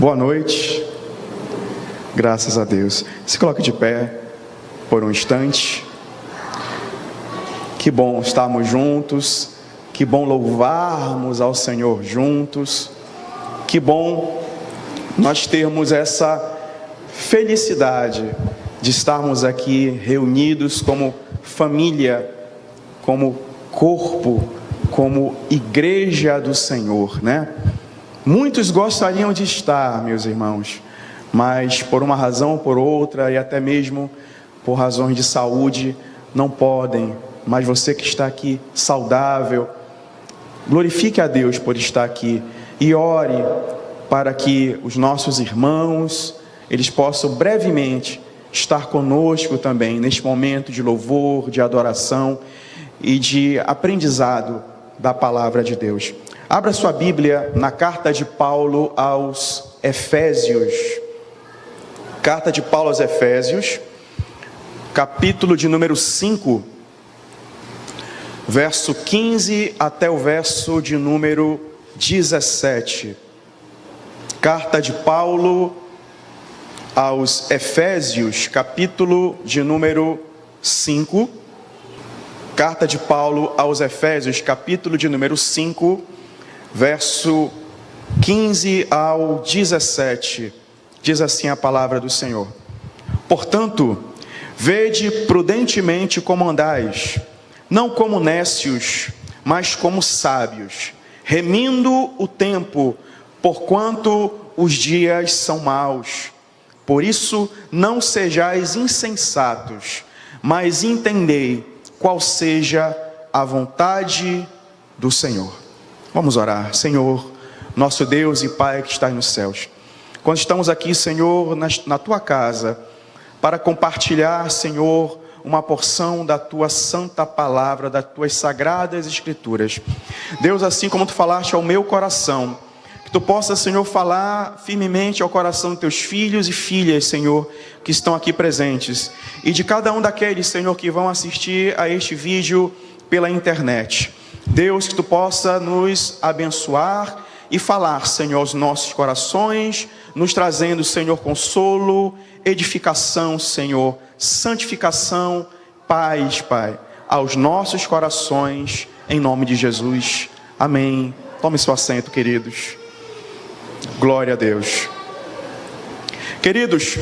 Boa noite, graças a Deus. Se coloque de pé por um instante. Que bom estarmos juntos, que bom louvarmos ao Senhor juntos, que bom nós termos essa felicidade de estarmos aqui reunidos como família, como corpo, como igreja do Senhor, né? Muitos gostariam de estar, meus irmãos, mas por uma razão ou por outra, e até mesmo por razões de saúde, não podem. Mas você que está aqui saudável, glorifique a Deus por estar aqui e ore para que os nossos irmãos, eles possam brevemente estar conosco também neste momento de louvor, de adoração e de aprendizado da palavra de Deus. Abra sua Bíblia na carta de Paulo aos Efésios. Carta de Paulo aos Efésios, capítulo de número 5, verso 15 até o verso de número 17. Carta de Paulo aos Efésios, capítulo de número 5. Carta de Paulo aos Efésios, capítulo de número 5, verso 15 ao 17, diz assim a palavra do Senhor: Portanto, vede prudentemente como andais, não como nécios, mas como sábios, remindo o tempo, porquanto os dias são maus. Por isso, não sejais insensatos, mas entendei qual seja a vontade do Senhor. Vamos orar. Senhor, nosso Deus e Pai que estás nos céus, quando estamos aqui, Senhor, na Tua casa, para compartilhar, Senhor, uma porção da Tua santa palavra, das Tuas sagradas escrituras. Deus, assim como Tu falaste ao meu coração, que Tu possa, Senhor, falar firmemente ao coração dos Teus filhos e filhas, Senhor, que estão aqui presentes, e de cada um daqueles, Senhor, que vão assistir a este vídeo pela internet. Deus, que Tu possa nos abençoar e falar, Senhor, aos nossos corações, nos trazendo, Senhor, consolo, edificação, Senhor, santificação, paz, Pai, aos nossos corações, em nome de Jesus. Amém. Tome seu assento, queridos. Glória a Deus. Queridos,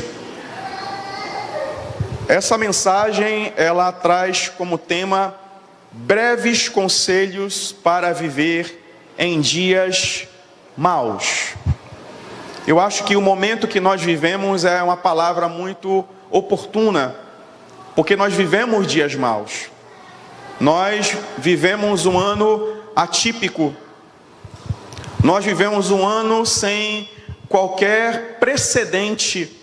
essa mensagem, ela traz como tema breves conselhos para viver em dias maus. Eu acho que o momento que nós vivemos é uma palavra muito oportuna, porque nós vivemos dias maus. Nós vivemos um ano atípico. Nós vivemos um ano sem qualquer precedente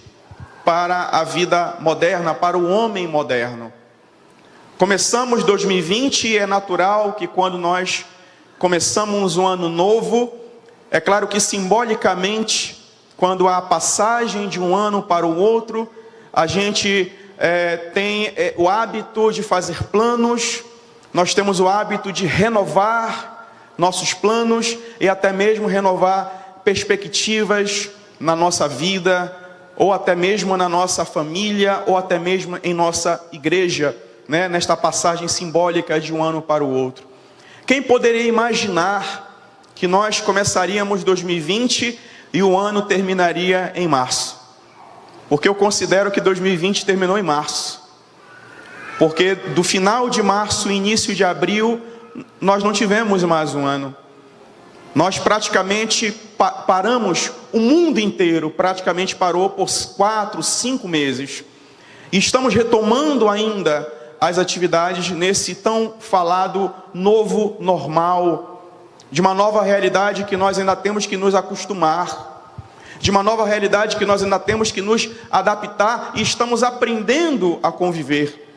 para a vida moderna, para o homem moderno. Começamos 2020 e é natural que quando nós começamos um ano novo, é claro que simbolicamente, quando há a passagem de um ano para o outro, a gente tem o hábito de fazer planos, nós temos o hábito de renovar nossos planos e até mesmo renovar perspectivas na nossa vida, ou até mesmo na nossa família, ou até mesmo em nossa igreja, né, nesta passagem simbólica de um ano para o outro. Quem poderia imaginar que nós começaríamos 2020 e o ano terminaria em março? Porque eu considero que 2020 terminou em março. Porque do final de março, início de abril, nós não tivemos mais um ano. Nós praticamente paramos, o mundo inteiro praticamente parou por 4, 5 meses. E estamos retomando ainda as atividades nesse tão falado novo normal, de uma nova realidade que nós ainda temos que nos acostumar, de uma nova realidade que nós ainda temos que nos adaptar e estamos aprendendo a conviver.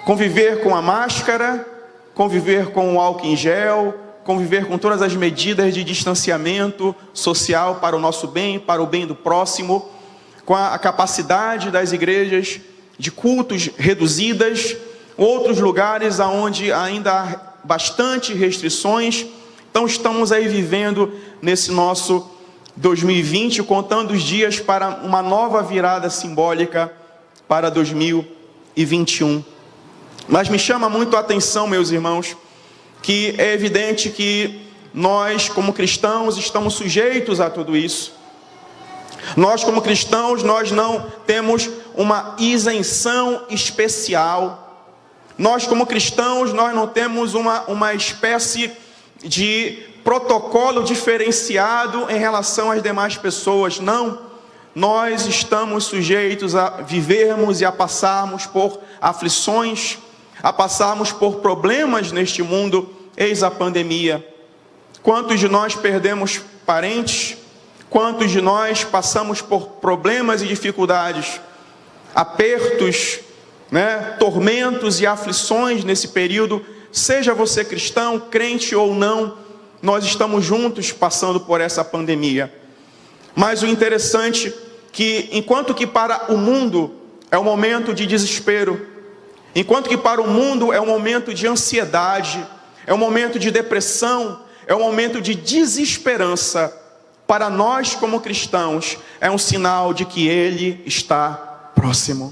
Conviver com a máscara, conviver com o álcool em gel, conviver com todas as medidas de distanciamento social para o nosso bem, para o bem do próximo, com a capacidade das igrejas de cultos reduzidas, outros lugares onde ainda há bastante restrições. Então estamos aí vivendo nesse nosso 2020, contando os dias para uma nova virada simbólica para 2021. Mas me chama muito a atenção, meus irmãos, que é evidente que nós, como cristãos, estamos sujeitos a tudo isso. Nós, como cristãos, nós não temos uma isenção especial. Nós, como cristãos, nós não temos uma espécie de protocolo diferenciado em relação às demais pessoas. Não, nós estamos sujeitos a vivermos e a passarmos por aflições, a passarmos por problemas neste mundo. Eis a pandemia. Quantos de nós perdemos parentes? Quantos de nós passamos por problemas e dificuldades, apertos, tormentos e aflições nesse período? Seja você cristão, crente ou não, nós estamos juntos passando por essa pandemia. Mas o interessante é que, enquanto que para o mundo é um momento de desespero, enquanto que para o mundo é um momento de ansiedade, é um momento de depressão, é um momento de desesperança, para nós como cristãos é um sinal de que Ele está próximo.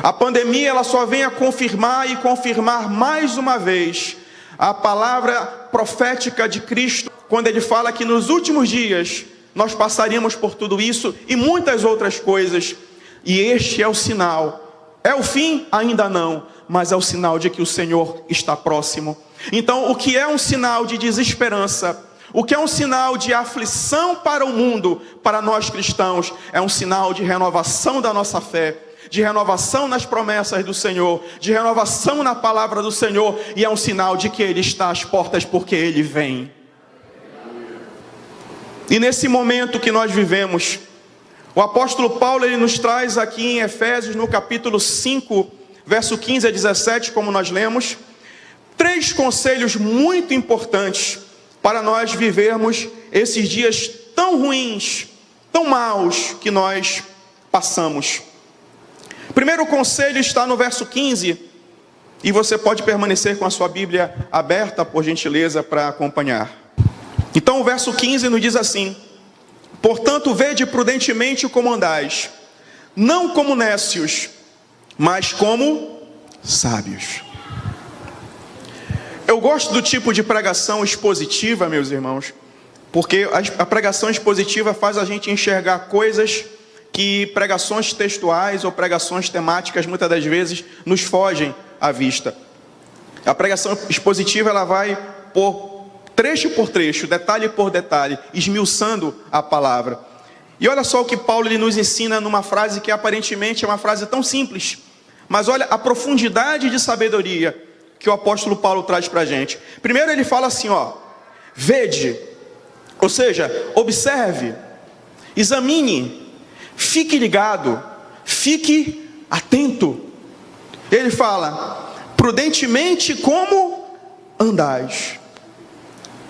A pandemia ela só vem a confirmar e confirmar mais uma vez a palavra profética de Cristo, quando Ele fala que nos últimos dias nós passaríamos por tudo isso e muitas outras coisas. E este é o sinal. É o fim? Ainda não, mas é o sinal de que o Senhor está próximo. Então, o que é um sinal de desesperança, o que é um sinal de aflição para o mundo, para nós cristãos, é um sinal de renovação da nossa fé, de renovação nas promessas do Senhor, de renovação na palavra do Senhor, e é um sinal de que Ele está às portas, porque Ele vem. E nesse momento que nós vivemos, o apóstolo Paulo, ele nos traz aqui em Efésios, no capítulo 5, verso 15 a 17, como nós lemos, 3 conselhos muito importantes para nós vivermos esses dias tão ruins, tão maus que nós passamos. O primeiro conselho está no verso 15, e você pode permanecer com a sua Bíblia aberta, por gentileza, para acompanhar. Então o verso 15 nos diz assim: portanto, vede prudentemente como andais, não como nécios, mas como sábios. Eu gosto do tipo de pregação expositiva, meus irmãos, porque a pregação expositiva faz a gente enxergar coisas que pregações textuais ou pregações temáticas muitas das vezes nos fogem à vista. A pregação expositiva ela vai por trecho, detalhe por detalhe, esmiuçando a palavra. E olha só o que Paulo ele nos ensina numa frase que aparentemente é uma frase tão simples, mas olha a profundidade de sabedoria que o apóstolo Paulo traz para a gente. Primeiro ele fala assim, vede, ou seja, observe, examine, fique ligado, fique atento. Ele fala, prudentemente como andais.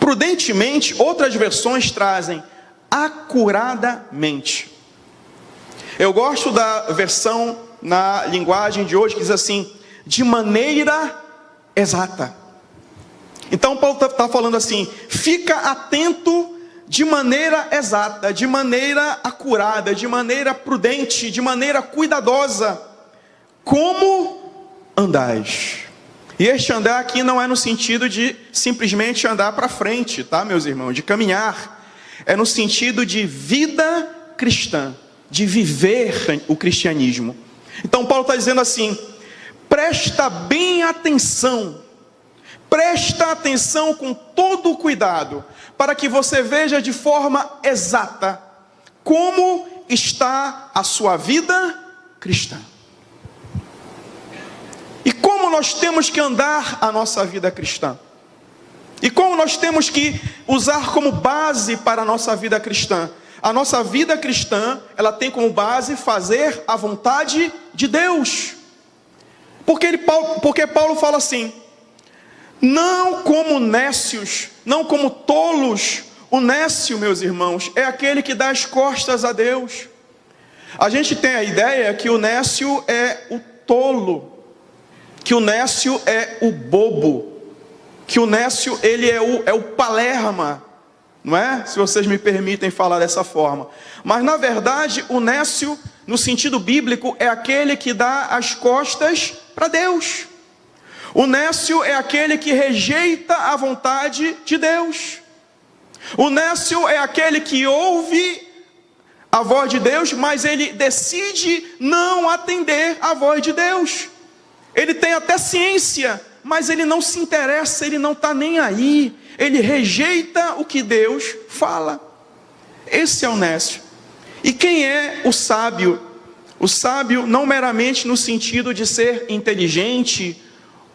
Prudentemente, outras versões trazem acuradamente. Eu gosto da versão na linguagem de hoje que diz assim, de maneira exata. Então Paulo está falando assim, fica atento de maneira exata, de maneira acurada, de maneira prudente, de maneira cuidadosa, como andais. E este andar aqui não é no sentido de simplesmente andar para frente, tá, meus irmãos? De caminhar. É no sentido de vida cristã, de viver o cristianismo. Então Paulo está dizendo assim, presta bem atenção, presta atenção com todo o cuidado, para que você veja de forma exata como está a sua vida cristã. E como nós temos que andar a nossa vida cristã. E como nós temos que usar como base para a nossa vida cristã. A nossa vida cristã, ela tem como base fazer a vontade de Deus. Porque Paulo fala assim, não como nécios, não como tolos. O nécio, meus irmãos, é aquele que dá as costas a Deus. A gente tem a ideia que o nécio é o tolo, que o nécio é o bobo, que o nécio ele é o palerma, não é? Se vocês me permitem falar dessa forma. Mas na verdade, o nécio, no sentido bíblico, é aquele que dá as costas para Deus. O nécio é aquele que rejeita a vontade de Deus. O nécio é aquele que ouve a voz de Deus, mas ele decide não atender à voz de Deus. Ele tem até ciência, mas ele não se interessa, ele não está nem aí. Ele rejeita o que Deus fala. Esse é o nécio. E quem é o sábio? O sábio não meramente no sentido de ser inteligente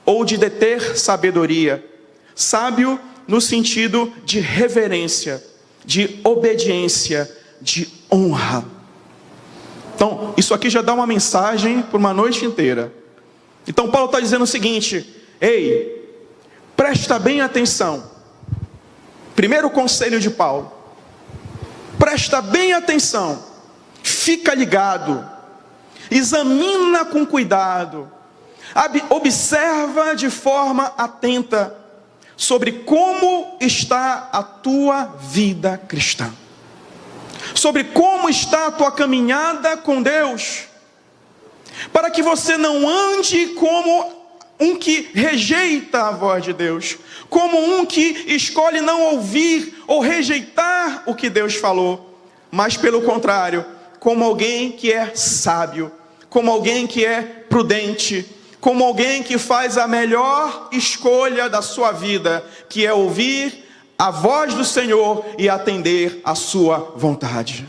ou de deter sabedoria. Sábio no sentido de reverência, de obediência, de honra. Então, isso aqui já dá uma mensagem por uma noite inteira. Então, Paulo está dizendo o seguinte: ei, presta bem atenção. Primeiro conselho de Paulo: presta bem atenção, fica ligado, examina com cuidado, observa de forma atenta sobre como está a tua vida cristã, sobre como está a tua caminhada com Deus, para que você não ande como um que rejeita a voz de Deus, como um que escolhe não ouvir ou rejeitar o que Deus falou, mas pelo contrário, como alguém que é sábio, como alguém que é prudente, como alguém que faz a melhor escolha da sua vida, que é ouvir a voz do Senhor e atender a sua vontade.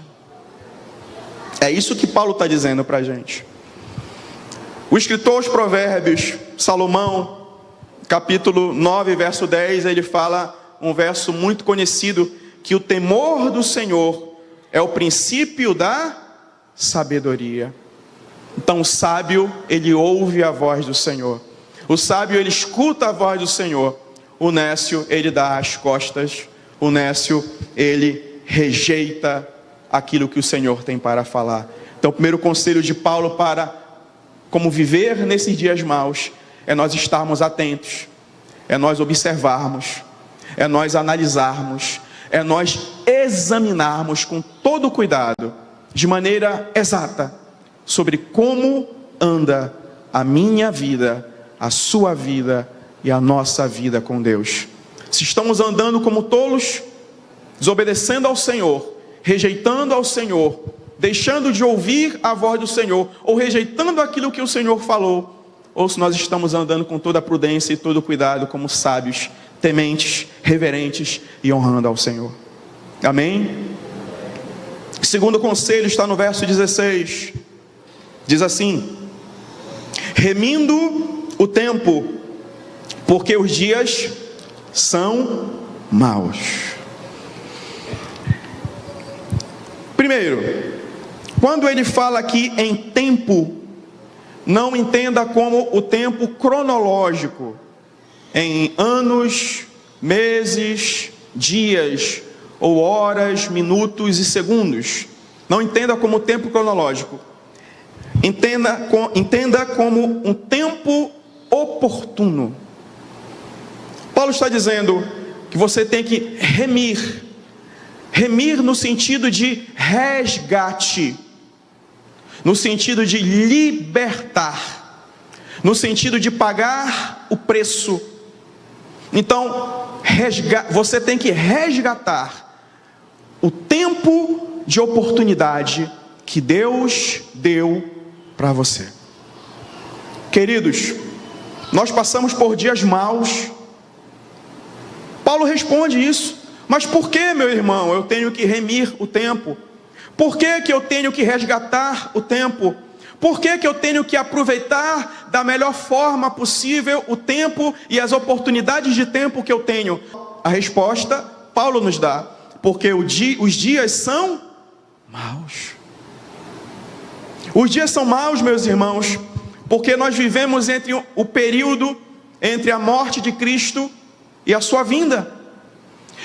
É isso que Paulo está dizendo para a gente. O escritor aos Provérbios, Salomão, capítulo 9, verso 10, ele fala um verso muito conhecido, que o temor do Senhor é o princípio da sabedoria. Então o sábio, ele ouve a voz do Senhor. O sábio, ele escuta a voz do Senhor. O nécio, ele dá as costas. O nécio, ele rejeita aquilo que o Senhor tem para falar. Então o primeiro conselho de Paulo para como viver nesses dias maus é nós estarmos atentos, é nós observarmos, é nós analisarmos, é nós examinarmos com todo cuidado, de maneira exata, sobre como anda a minha vida, a sua vida e a nossa vida com Deus. Se estamos andando como tolos, desobedecendo ao Senhor, rejeitando ao Senhor, deixando de ouvir a voz do Senhor, ou rejeitando aquilo que o Senhor falou, ou se nós estamos andando com toda a prudência e todo o cuidado, como sábios, tementes, reverentes e honrando ao Senhor. Amém? O segundo conselho está no verso 16. Diz assim: remindo o tempo, porque os dias são maus. Primeiro, quando ele fala aqui em tempo, não entenda como o tempo cronológico, em anos, meses, dias, ou horas, minutos e segundos. Não entenda como tempo cronológico. Entenda como um tempo oportuno. Paulo está dizendo que você tem que remir. Remir no sentido de resgate, no sentido de libertar, no sentido de pagar o preço. Então, você tem que resgatar o tempo de oportunidade que Deus deu para você. Queridos, nós passamos por dias maus. Paulo responde isso. Mas por que, meu irmão, eu tenho que remir o tempo? Por que eu tenho que resgatar o tempo? Por que eu tenho que aproveitar da melhor forma possível o tempo e as oportunidades de tempo que eu tenho? A resposta, Paulo nos dá: porque os dias são maus. Os dias são maus, meus irmãos, porque nós vivemos entre o período entre a morte de Cristo e a sua vinda.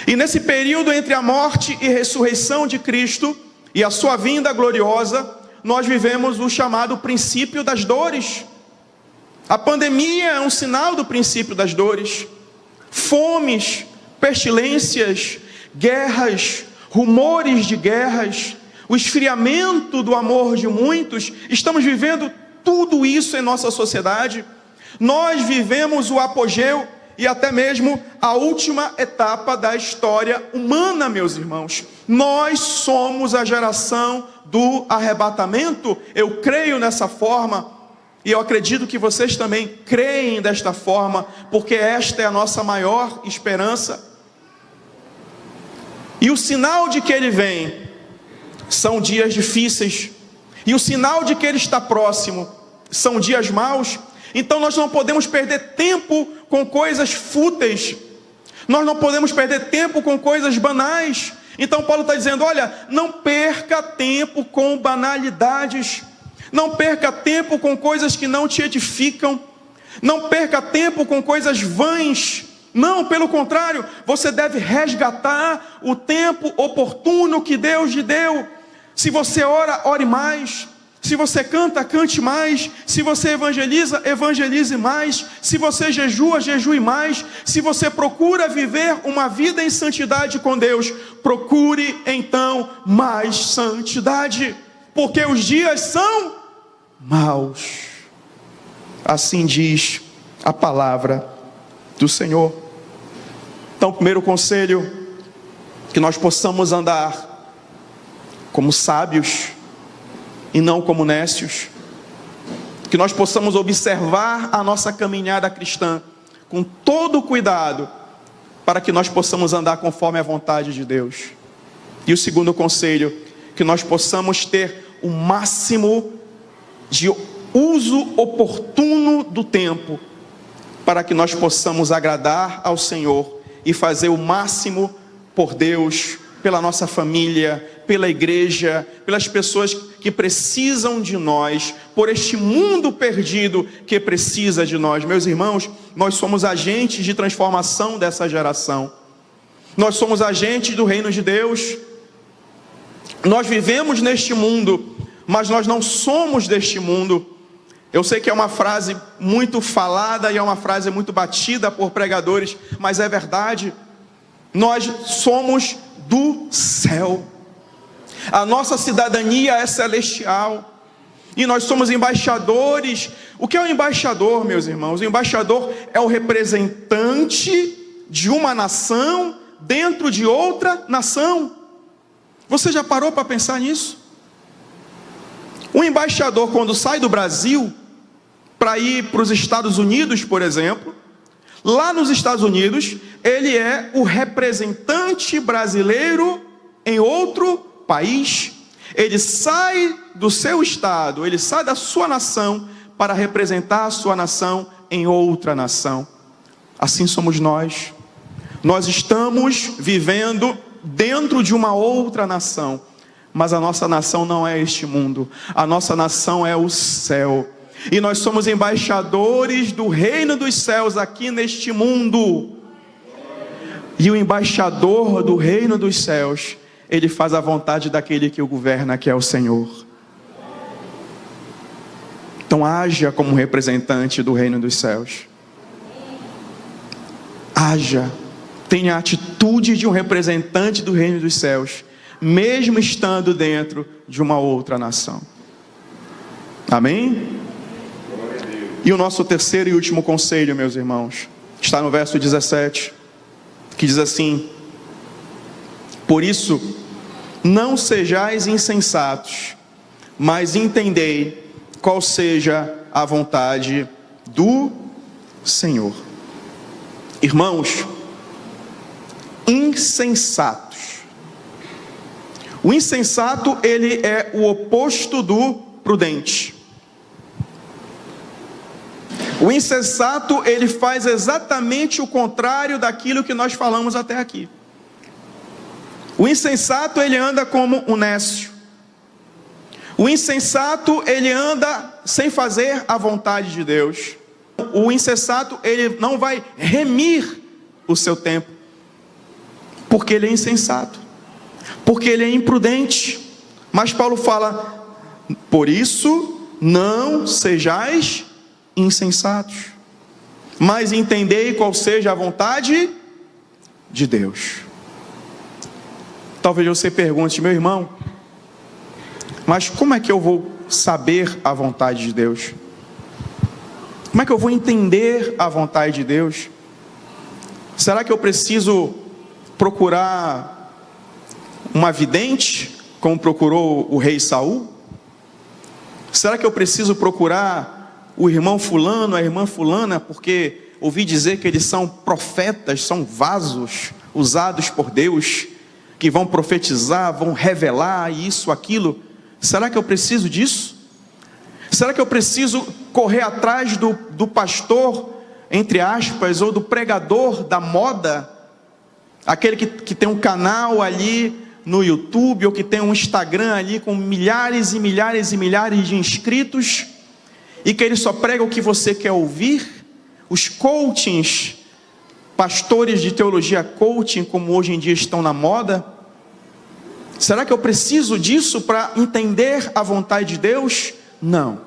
E nesse período entre a morte e ressurreição de Cristo e a sua vinda gloriosa, nós vivemos o chamado princípio das dores. A pandemia é um sinal do princípio das dores. Fomes, pestilências, guerras, rumores de guerras, o esfriamento do amor de muitos. Estamos vivendo tudo isso em nossa sociedade. Nós vivemos o apogeu e até mesmo a última etapa da história humana, meus irmãos. Nós somos a geração do arrebatamento. Eu creio nessa forma e eu acredito que vocês também creem desta forma, porque esta é a nossa maior esperança. E o sinal de que ele vem são dias difíceis, e o sinal de que ele está próximo são dias maus. Então nós não podemos perder tempo com coisas fúteis, nós não podemos perder tempo com coisas banais. Então Paulo está dizendo, olha, não perca tempo com banalidades, não perca tempo com coisas que não te edificam, não perca tempo com coisas vãs. Não, pelo contrário, você deve resgatar o tempo oportuno que Deus lhe deu. Se você ora, ore mais. Se você canta, cante mais. Se você evangeliza, evangelize mais. Se você jejua, jejue mais. Se você procura viver uma vida em santidade com Deus, procure então mais santidade, porque os dias são maus. Assim diz a palavra do Senhor. Então, o primeiro conselho, que nós possamos andar como sábios e não como nécios, que nós possamos observar a nossa caminhada cristã com todo o cuidado, para que nós possamos andar conforme a vontade de Deus. E o segundo conselho, que nós possamos ter o máximo de uso oportuno do tempo, para que nós possamos agradar ao Senhor e fazer o máximo por Deus, pela nossa família, pela igreja, pelas pessoas que precisam de nós, por este mundo perdido que precisa de nós. Meus irmãos, nós somos agentes de transformação dessa geração. Nós somos agentes do reino de Deus. Nós vivemos neste mundo, mas nós não somos deste mundo. Eu sei que é uma frase muito falada e é uma frase muito batida por pregadores, mas é verdade. Nós somos do céu. A nossa cidadania é celestial. E nós somos embaixadores. O que é um embaixador, meus irmãos? O embaixador é o representante de uma nação dentro de outra nação. Você já parou para pensar nisso? Um embaixador, quando sai do Brasil para ir para os Estados Unidos, por exemplo, lá nos Estados Unidos, ele é o representante brasileiro em outro país. Ele sai do seu estado, ele sai da sua nação para representar a sua nação em outra nação. Assim somos nós. Nós estamos vivendo dentro de uma outra nação, mas a nossa nação não é este mundo. A nossa nação é o céu. E nós somos embaixadores do reino dos céus aqui neste mundo. E o embaixador do reino dos céus, ele faz a vontade daquele que o governa, que é o Senhor. Então haja como representante do reino dos céus. Haja, tenha a atitude de um representante do reino dos céus, mesmo estando dentro de uma outra nação. Amém? E o nosso terceiro e último conselho, meus irmãos, está no verso 17, que diz assim: por isso, não sejais insensatos, mas entendei qual seja a vontade do Senhor. Irmãos, insensatos. O insensato, ele é o oposto do prudente. O insensato, ele faz exatamente o contrário daquilo que nós falamos até aqui. O insensato, ele anda como um nécio. O insensato, ele anda sem fazer a vontade de Deus. O insensato, ele não vai remir o seu tempo, porque ele é insensato, porque ele é imprudente. Mas Paulo fala: por isso não sejais insensatos, mas entendei qual seja a vontade de Deus. Talvez você pergunte: meu irmão, mas como é que eu vou saber a vontade de Deus? Como é que eu vou entender a vontade de Deus? Será que eu preciso procurar uma vidente, como procurou o rei Saul? Será que eu preciso procurar o irmão fulano, a irmã fulana, porque ouvi dizer que eles são profetas, são vasos usados por Deus, que vão profetizar, vão revelar isso, aquilo? Será que eu preciso disso? Será que eu preciso correr atrás do pastor, entre aspas, ou do pregador da moda, aquele que tem um canal ali no YouTube, ou que tem um Instagram ali com milhares e milhares e milhares de inscritos, e que ele só prega o que você quer ouvir? Os coachings, pastores de teologia coaching, como hoje em dia estão na moda. Será que eu preciso disso para entender a vontade de Deus? Não,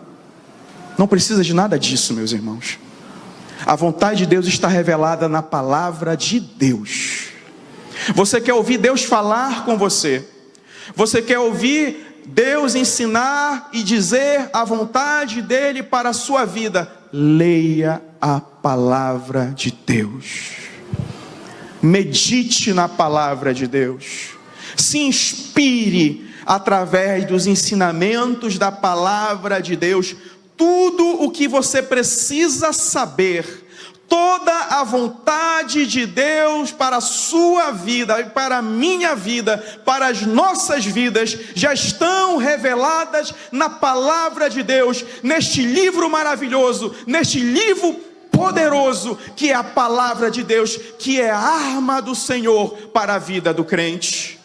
não precisa de nada disso, meus irmãos. A vontade de Deus está revelada na palavra de Deus. Você quer ouvir Deus falar com você? Você quer ouvir Deus ensinar e dizer a vontade dele para a sua vida? Leia a palavra de Deus. Medite na palavra de Deus. Se inspire através dos ensinamentos da palavra de Deus. Tudo o que você precisa saber, toda a vontade de Deus para a sua vida e para a minha vida, para as nossas vidas, já estão reveladas na palavra de Deus, neste livro maravilhoso, neste livro poderoso, que é a palavra de Deus, que é a arma do Senhor para a vida do crente.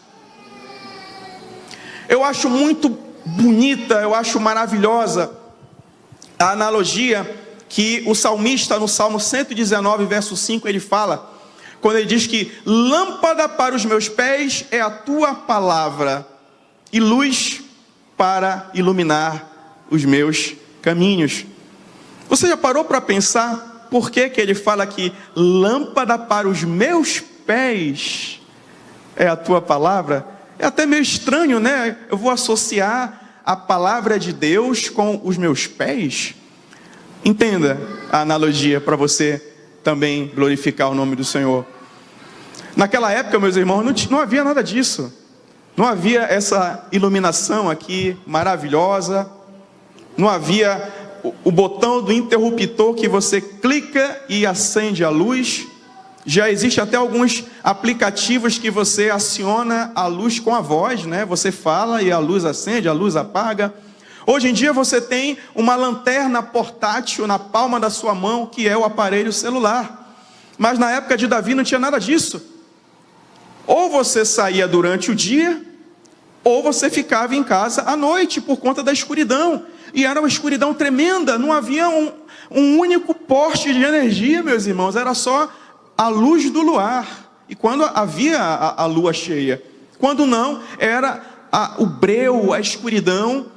Eu acho muito bonita, eu acho maravilhosa a analogia que o salmista, no Salmo 119, verso 5, ele fala, quando ele diz que lâmpada para os meus pés é a tua palavra, e luz para iluminar os meus caminhos. Você já parou para pensar por que ele fala que lâmpada para os meus pés é a tua palavra? É até meio estranho, né? Eu vou associar a palavra de Deus com os meus pés? Entenda a analogia para você também glorificar o nome do Senhor. Naquela época, meus irmãos, não havia nada disso. Não havia essa iluminação aqui maravilhosa. Não havia o botão do interruptor que você clica e acende a luz. Já existe até alguns aplicativos que você aciona a luz com a voz, né? Você fala e a luz acende, a luz apaga. Hoje em dia você tem uma lanterna portátil na palma da sua mão, que é o aparelho celular. Mas na época de Davi não tinha nada disso. Ou você saía durante o dia, ou você ficava em casa à noite por conta da escuridão. E era uma escuridão tremenda, não havia um único poste de energia, meus irmãos, era só a luz do luar. E quando havia a lua cheia, quando não, era o breu, a escuridão,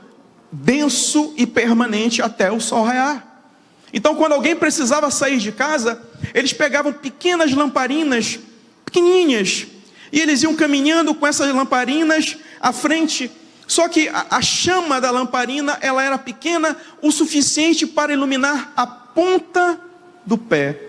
denso e permanente até o sol raiar. Então, quando alguém precisava sair de casa, eles pegavam pequenas lamparinas, pequenininhas, e eles iam caminhando com essas lamparinas à frente. Só que a chama da lamparina, ela era pequena o suficiente para iluminar a ponta do pé,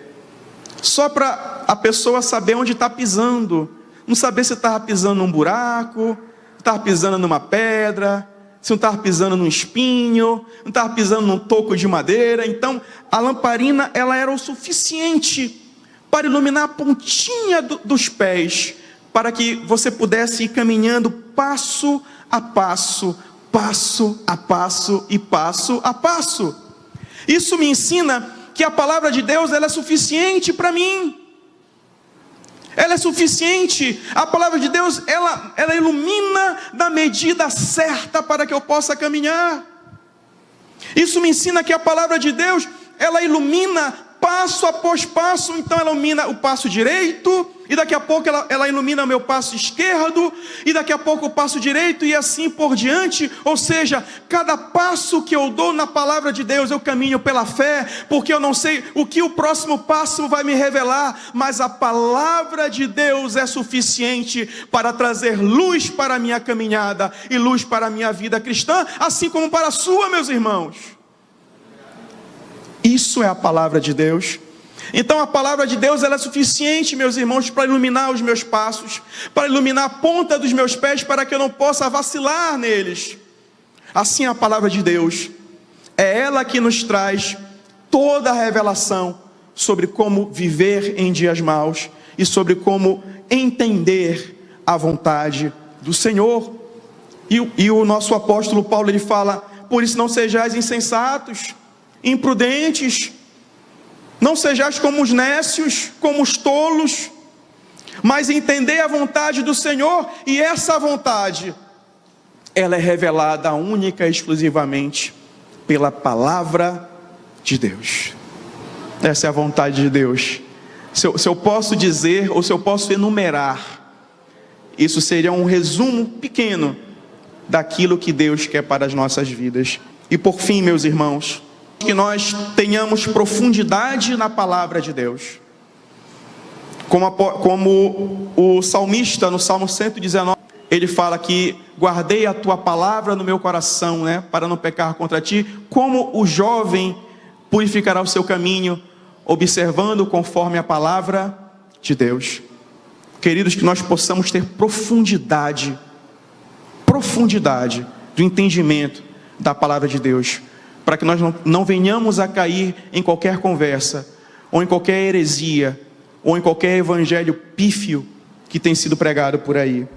só para a pessoa saber onde está pisando, não saber se estava pisando num buraco, estava pisando numa pedra, se não estava pisando num espinho, não estava pisando num toco de madeira. Então a lamparina, ela era o suficiente para iluminar a pontinha dos pés, para que você pudesse ir caminhando passo a passo, passo a passo e passo a passo. Isso me ensina que a palavra de Deus, ela é suficiente para mim. Ela é suficiente. A palavra de Deus, ela ilumina da medida certa para que eu possa caminhar. Isso me ensina que a palavra de Deus, ela ilumina para passo após passo, então ela ilumina o passo direito, e daqui a pouco ela ilumina o meu passo esquerdo, e daqui a pouco o passo direito, e assim por diante. Ou seja, cada passo que eu dou na palavra de Deus, eu caminho pela fé, porque eu não sei o que o próximo passo vai me revelar, mas a palavra de Deus é suficiente para trazer luz para a minha caminhada, e luz para a minha vida cristã, assim como para a sua, meus irmãos. Isso é a palavra de Deus. Então a palavra de Deus, ela é suficiente, meus irmãos, para iluminar os meus passos, para iluminar a ponta dos meus pés, para que eu não possa vacilar neles. Assim a palavra de Deus, é ela que nos traz toda a revelação sobre como viver em dias maus e sobre como entender a vontade do Senhor. E o nosso apóstolo Paulo, ele fala: por isso não sejais insensatos, imprudentes, não sejais como os nécios, como os tolos, mas entendei a vontade do Senhor, e essa vontade, ela é revelada única e exclusivamente pela palavra de Deus. Essa é a vontade de Deus. Se eu posso dizer, ou se eu posso enumerar, isso seria um resumo pequeno daquilo que Deus quer para as nossas vidas. E por fim, meus irmãos, que nós tenhamos profundidade na palavra de Deus, como o salmista no Salmo 119, ele fala que guardei a tua palavra no meu coração, para não pecar contra ti. Como o jovem purificará o seu caminho, observando conforme a palavra de Deus. Queridos, que nós possamos ter profundidade do entendimento da palavra de Deus, para que nós não venhamos a cair em qualquer conversa, ou em qualquer heresia, ou em qualquer evangelho pífio que tem sido pregado por aí.